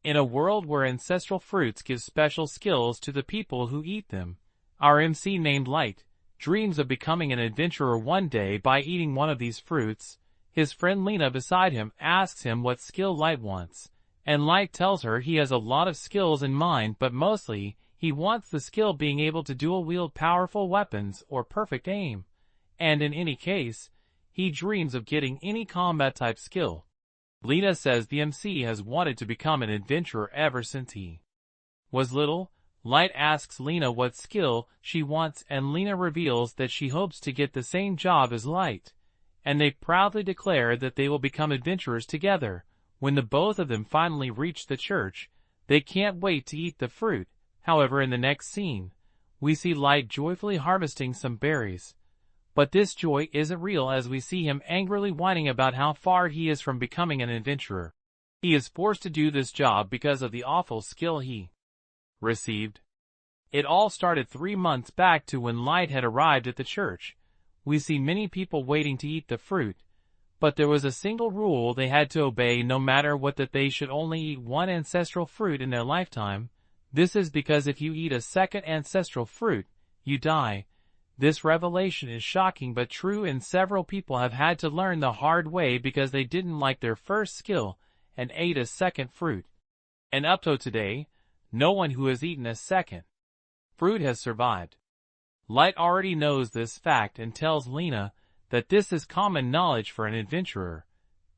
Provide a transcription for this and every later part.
In a world where ancestral fruits give special skills to the people who eat them, our MC named Light dreams of becoming an adventurer one day by eating one of these fruits. His friend Lena beside him asks him what skill Light wants, and Light tells her he has a lot of skills in mind, but mostly he wants the skill being able to dual-wield powerful weapons or perfect aim, and in any case, he dreams of getting any combat-type skill. Lena says the MC has wanted to become an adventurer ever since he was little. Light asks Lena what skill she wants, and Lena reveals that she hopes to get the same job as Light, and they proudly declare that they will become adventurers together. When the both of them finally reach the church, they can't wait to eat the fruit. However, in the next scene, we see Light joyfully harvesting some berries. But this joy isn't real, as we see him angrily whining about how far he is from becoming an adventurer. He is forced to do this job because of the awful skill he received. It all started 3 months back to when Light had arrived at the church. We see many people waiting to eat the fruit, but there was a single rule they had to obey no matter what, that they should only eat one ancestral fruit in their lifetime. This is because if you eat a second ancestral fruit, you die. This revelation is shocking but true, and several people have had to learn the hard way because they didn't like their first skill and ate a second fruit. And up to today, no one who has eaten a second fruit has survived. Light already knows this fact and tells Lena that this is common knowledge for an adventurer.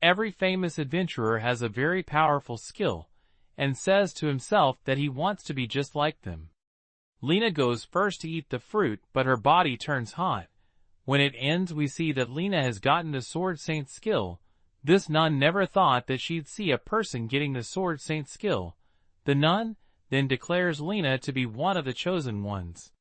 Every famous adventurer has a very powerful skill, and says to himself that he wants to be just like them. Lena goes first to eat the fruit, but her body turns hot. When it ends, we see that Lena has gotten the Sword Saint skill. This nun never thought that she'd see a person getting the Sword Saint skill. The nun then declares Lena to be one of the chosen ones.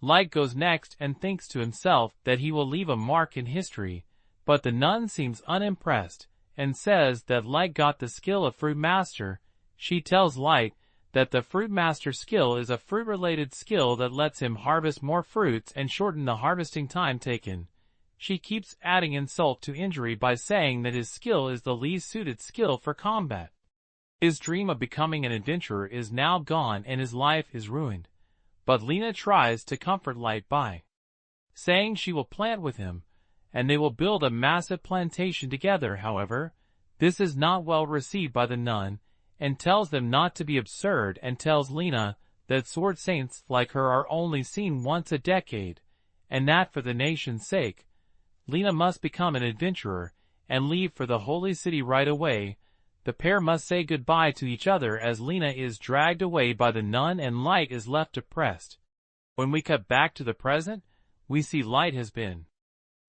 Light goes next and thinks to himself that he will leave a mark in history, but the nun seems unimpressed and says that Light got the skill of Fruitmaster. She tells Light that the Fruitmaster skill is a fruit-related skill that lets him harvest more fruits and shorten the harvesting time taken. She keeps adding insult to injury by saying that his skill is the least suited skill for combat. His dream of becoming an adventurer is now gone and his life is ruined. But Lena tries to comfort Light by saying she will plant with him, and they will build a massive plantation together. However, this is not well received by the nun, and tells them not to be absurd, and tells Lena that sword saints like her are only seen once a decade, and that for the nation's sake, Lena must become an adventurer and leave for the holy city right away. The pair must say goodbye to each other as Lena is dragged away by the nun and Light is left depressed. When we cut back to the present, we see Light has been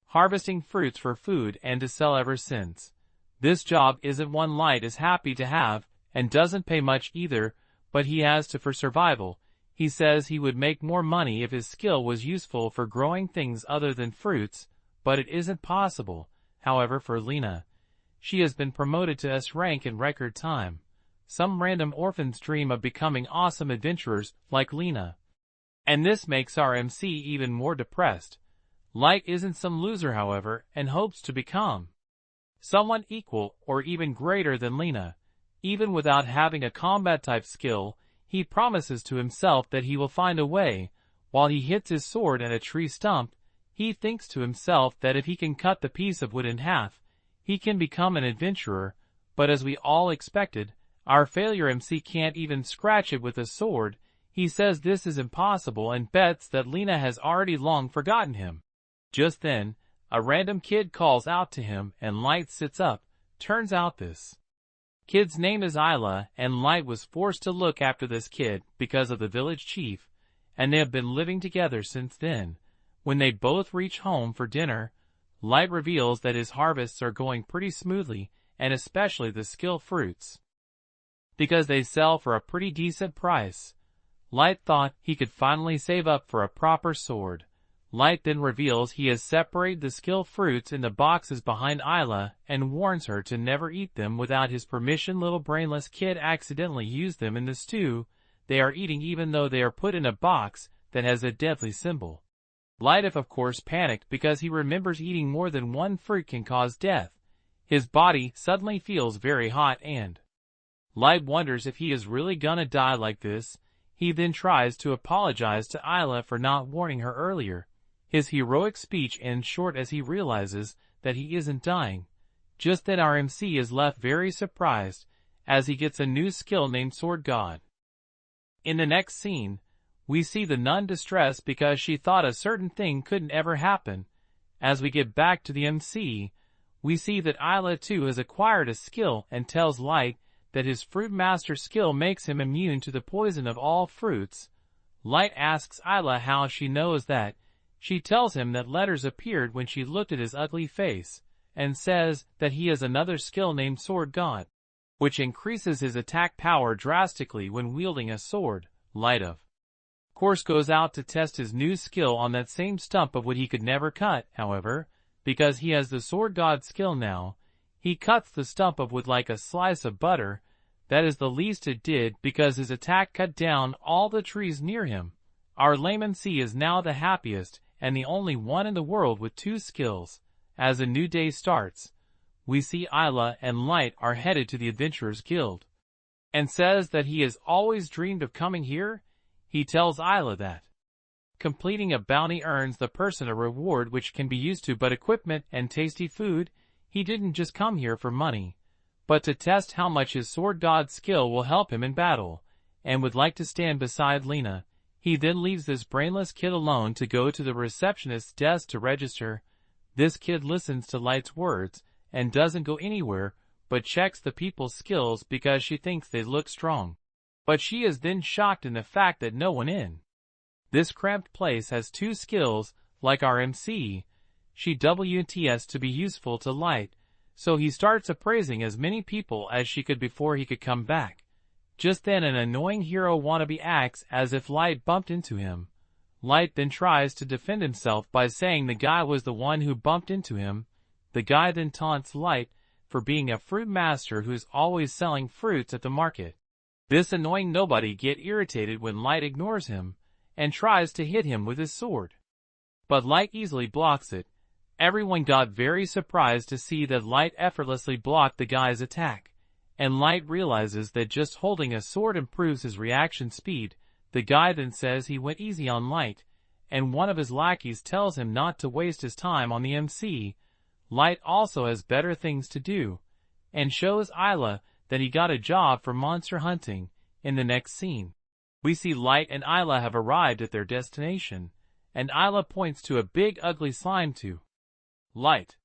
harvesting fruits for food and to sell ever since. This job isn't one Light is happy to have, and doesn't pay much either, but he has to for survival. He says he would make more money if his skill was useful for growing things other than fruits, but it isn't possible. However, for Lena, she has been promoted to S rank in record time. Some random orphans dream of becoming awesome adventurers like Lena. And this makes our MC even more depressed. Light isn't some loser, however, and hopes to become someone equal or even greater than Lena. Even without having a combat-type skill, he promises to himself that he will find a way. While he hits his sword at a tree stump, he thinks to himself that if he can cut the piece of wood in half, he can become an adventurer. But as we all expected, our failure MC can't even scratch it with a sword. He says this is impossible and bets that Lena has already long forgotten him. Just then, a random kid calls out to him and Light sits up. Turns out this kid's name is Isla, and Light was forced to look after this kid because of the village chief, and they have been living together since then. When they both reach home for dinner, Light reveals that his harvests are going pretty smoothly, and especially the skill fruits, because they sell for a pretty decent price. Light thought he could finally save up for a proper sword. Light then reveals he has separated the skill fruits in the boxes behind Isla and warns her to never eat them without his permission. Little brainless kid accidentally used them in the stew they are eating, even though they are put in a box that has a deadly symbol. Light of course panicked because he remembers eating more than one fruit can cause death. His body suddenly feels very hot and Light wonders if he is really gonna die like this. He then tries to apologize to Isla for not warning her earlier. His heroic speech ends short as he realizes that he isn't dying. Just then our MC is left very surprised as he gets a new skill named Sword God. In the next scene, we see the nun distressed because she thought a certain thing couldn't ever happen. As we get back to the MC, we see that Isla too has acquired a skill and tells Light that his Fruitmaster skill makes him immune to the poison of all fruits. Light asks Isla how she knows that. She tells him that letters appeared when she looked at his ugly face, and says that he has another skill named Sword God, which increases his attack power drastically when wielding a sword. Light of course goes out to test his new skill on that same stump of wood he could never cut. However, because he has the Sword God skill now, he cuts the stump of wood like a slice of butter. That is the least it did because his attack cut down all the trees near him. Our lame MC is now the happiest and the only one in the world with 2 skills. As a new day starts, we see Isla and Light are headed to the Adventurers Guild, and says that he has always dreamed of coming here. He tells Isla that completing a bounty earns the person a reward which can be used to but equipment and tasty food. He didn't just come here for money, but to test how much his Sword God skill will help him in battle, and would like to stand beside Lena. He then leaves this brainless kid alone to go to the receptionist's desk to register. This kid listens to Light's words and doesn't go anywhere, but checks the people's skills because she thinks they look strong. But she is then shocked in the fact that no one in this cramped place has 2 skills, like our MC. She WTS to be useful to Light, so he starts appraising as many people as she could before he could come back. Just then an annoying hero wannabe acts as if Light bumped into him. Light then tries to defend himself by saying the guy was the one who bumped into him. The guy then taunts Light for being a fruit master who's always selling fruits at the market. This annoying nobody gets irritated when Light ignores him and tries to hit him with his sword, but Light easily blocks it. Everyone got very surprised to see that Light effortlessly blocked the guy's attack, and Light realizes that just holding a sword improves his reaction speed. The guy then says he went easy on Light, and one of his lackeys tells him not to waste his time on the MC. Light also has better things to do, and shows Isla that he got a job for monster hunting. In the next scene, we see Light and Isla have arrived at their destination, and Isla points to a big ugly slime to Light.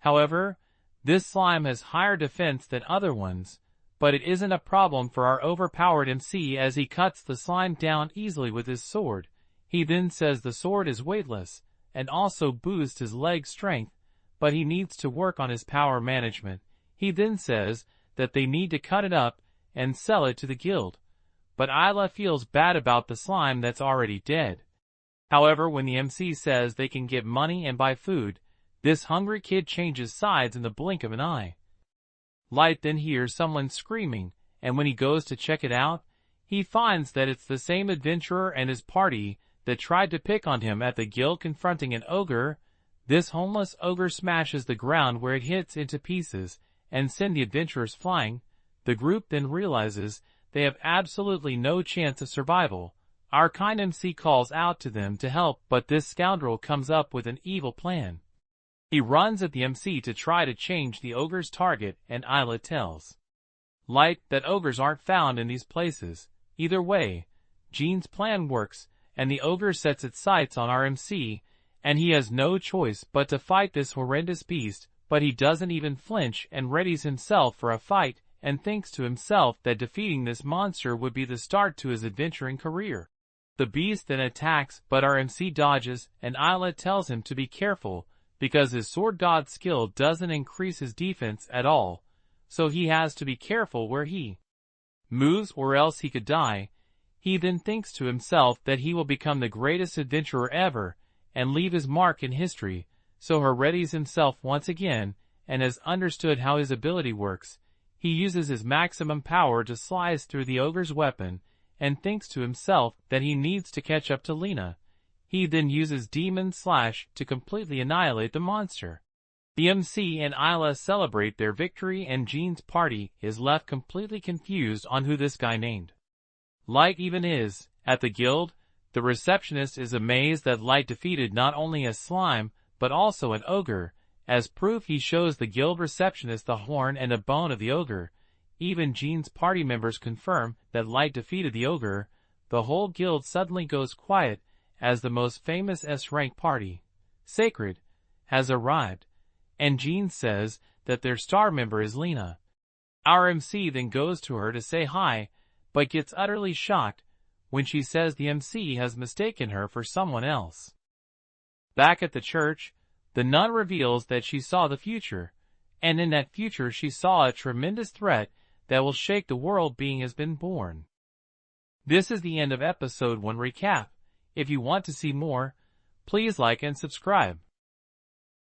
However, this slime has higher defense than other ones, but it isn't a problem for our overpowered MC as he cuts the slime down easily with his sword. He then says the sword is weightless, and also boosts his leg strength, but he needs to work on his power management. He then says that they need to cut it up and sell it to the guild, but Isla feels bad about the slime that's already dead. However, when the MC says they can get money and buy food, this hungry kid changes sides in the blink of an eye. Light then hears someone screaming, and when he goes to check it out, he finds that it's the same adventurer and his party that tried to pick on him at the guild confronting an ogre. This homeless ogre smashes the ground where it hits into pieces and sends the adventurers flying. The group then realizes they have absolutely no chance of survival. Our kind MC calls out to them to help, but this scoundrel comes up with an evil plan. He runs at the MC to try to change the ogre's target, and Isla tells Light that ogres aren't found in these places. Either way, Jean's plan works, and the ogre sets its sights on our MC, and he has no choice but to fight this horrendous beast, but he doesn't even flinch and readies himself for a fight, and thinks to himself that defeating this monster would be the start to his adventuring career. The beast then attacks, but our MC dodges, and Isla tells him to be careful, because his Sword God skill doesn't increase his defense at all, so he has to be careful where he moves or else he could die. He then thinks to himself that he will become the greatest adventurer ever, and leave his mark in history, so he readies himself once again, and has understood how his ability works. He uses his maximum power to slice through the ogre's weapon, and thinks to himself that he needs to catch up to Lena. He then uses Demon Slash to completely annihilate the monster. The MC and Isla celebrate their victory and Jean's party is left completely confused on who this guy named Light even is. At the guild, the receptionist is amazed that Light defeated not only a slime, but also an ogre. As proof, he shows the guild receptionist the horn and a bone of the ogre. Even Jean's party members confirm that Light defeated the ogre. The whole guild suddenly goes quiet as the most famous S-rank party, Sacred, has arrived, and Jean says that their star member is Lena. Our MC then goes to her to say hi, but gets utterly shocked when she says the MC has mistaken her for someone else. Back at the church, the nun reveals that she saw the future, and in that future she saw a tremendous threat that will shake the world being has been born. This is the end of episode 1 recap. If you want to see more, please like and subscribe.